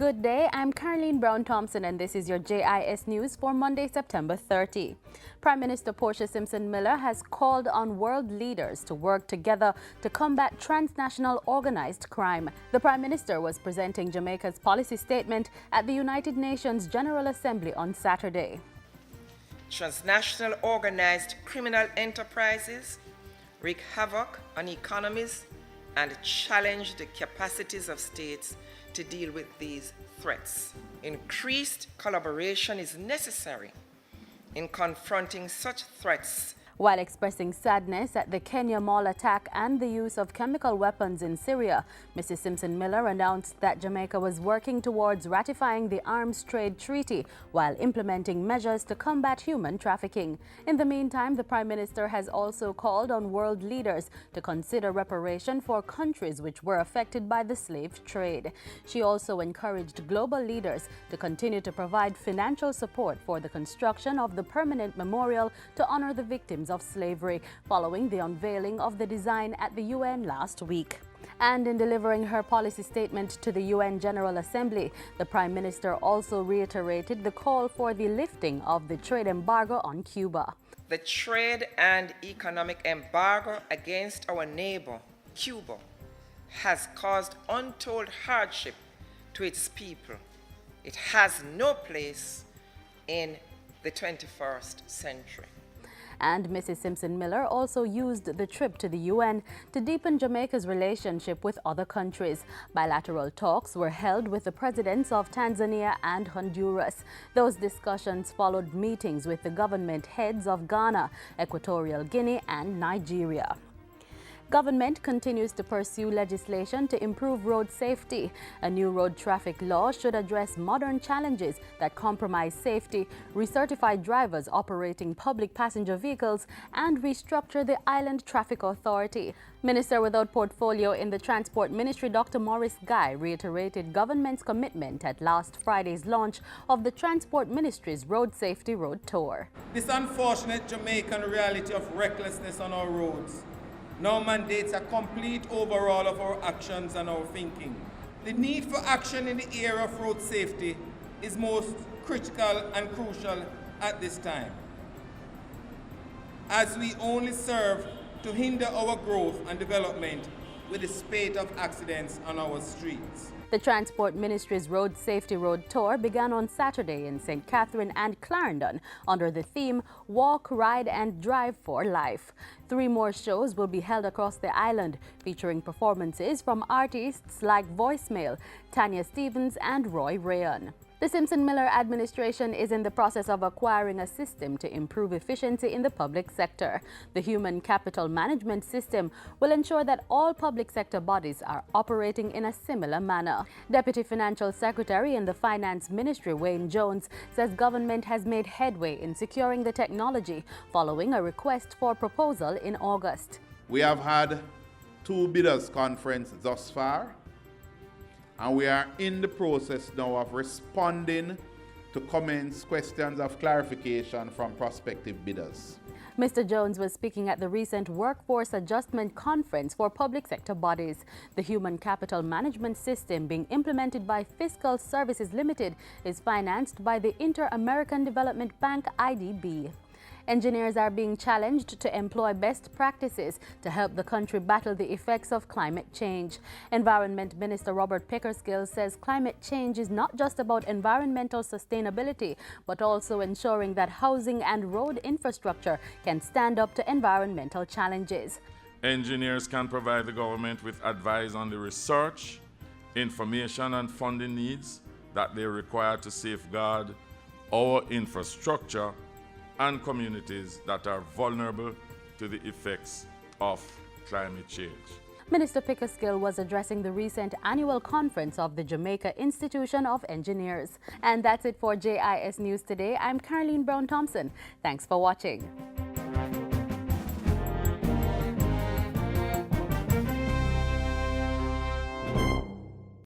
Good day, I'm Caroline Brown-Thompson and this is your JIS News for Monday, September 30. Prime Minister Portia Simpson-Miller has called on world leaders to work together to combat transnational organized crime. The Prime Minister was presenting Jamaica's policy statement at the United Nations General Assembly on Saturday. Transnational organized criminal enterprises wreak havoc on economies and challenge the capacities of states to deal with these threats. Increased collaboration is necessary in confronting such threats. While expressing sadness at the Kenya Mall attack and the use of chemical weapons in Syria, Mrs. Simpson-Miller announced that Jamaica was working towards ratifying the Arms Trade Treaty while implementing measures to combat human trafficking. In the meantime, the Prime Minister has also called on world leaders to consider reparation for countries which were affected by the slave trade. She also encouraged global leaders to continue to provide financial support for the construction of the permanent memorial to honor the victims of slavery, following the unveiling of the design at the UN last week. And in delivering her policy statement to the UN General Assembly, the Prime Minister also reiterated the call for the lifting of the trade embargo on Cuba. The trade and economic embargo against our neighbor, Cuba, has caused untold hardship to its people. It has no place in the 21st century. And Mrs. Simpson-Miller also used the trip to the UN to deepen Jamaica's relationship with other countries. Bilateral talks were held with the presidents of Tanzania and Honduras. Those discussions followed meetings with the government heads of Ghana, Equatorial Guinea and Nigeria. Government continues to pursue legislation to improve road safety. A new road traffic law should address modern challenges that compromise safety, recertify drivers operating public passenger vehicles, and restructure the Island Traffic Authority. Minister without portfolio in the Transport Ministry, Dr. Maurice Guy, reiterated government's commitment at last Friday's launch of the Transport Ministry's Road Safety Road Tour. This unfortunate Jamaican reality of recklessness on our roads now mandates a complete overhaul of our actions and our thinking. The need for action in the area of road safety is most critical and crucial at this time, as we only serve to hinder our growth and development with the spate of accidents on our streets. The Transport Ministry's Road Safety Road Tour began on Saturday in St. Catherine and Clarendon under the theme Walk, Ride and Drive for Life. 3 more shows will be held across the island, featuring performances from artists like Voicemail, Tanya Stevens and Roy Rayon. The Simpson-Miller administration is in the process of acquiring a system to improve efficiency in the public sector. The Human Capital Management System will ensure that all public sector bodies are operating in a similar manner. Deputy Financial Secretary in the Finance Ministry, Wayne Jones, says government has made headway in securing the technology following a request for proposal in August. We have had 2 bidders conference thus far, and we are in the process now of responding to comments, questions of clarification from prospective bidders. Mr. Jones was speaking at the recent Workforce Adjustment Conference for public sector bodies. The Human Capital Management System being implemented by Fiscal Services Limited is financed by the Inter-American Development Bank, IDB. Engineers are being challenged to employ best practices to help the country battle the effects of climate change. Environment Minister Robert Pickersgill says climate change is not just about environmental sustainability, but also ensuring that housing and road infrastructure can stand up to environmental challenges. Engineers can provide the government with advice on the research, information and funding needs that they require to safeguard our infrastructure and communities that are vulnerable to the effects of climate change. Minister Pickersgill was addressing the recent annual conference of the Jamaica Institution of Engineers. And that's it for JIS News today. I'm Caroline Brown-Thompson. Thanks for watching.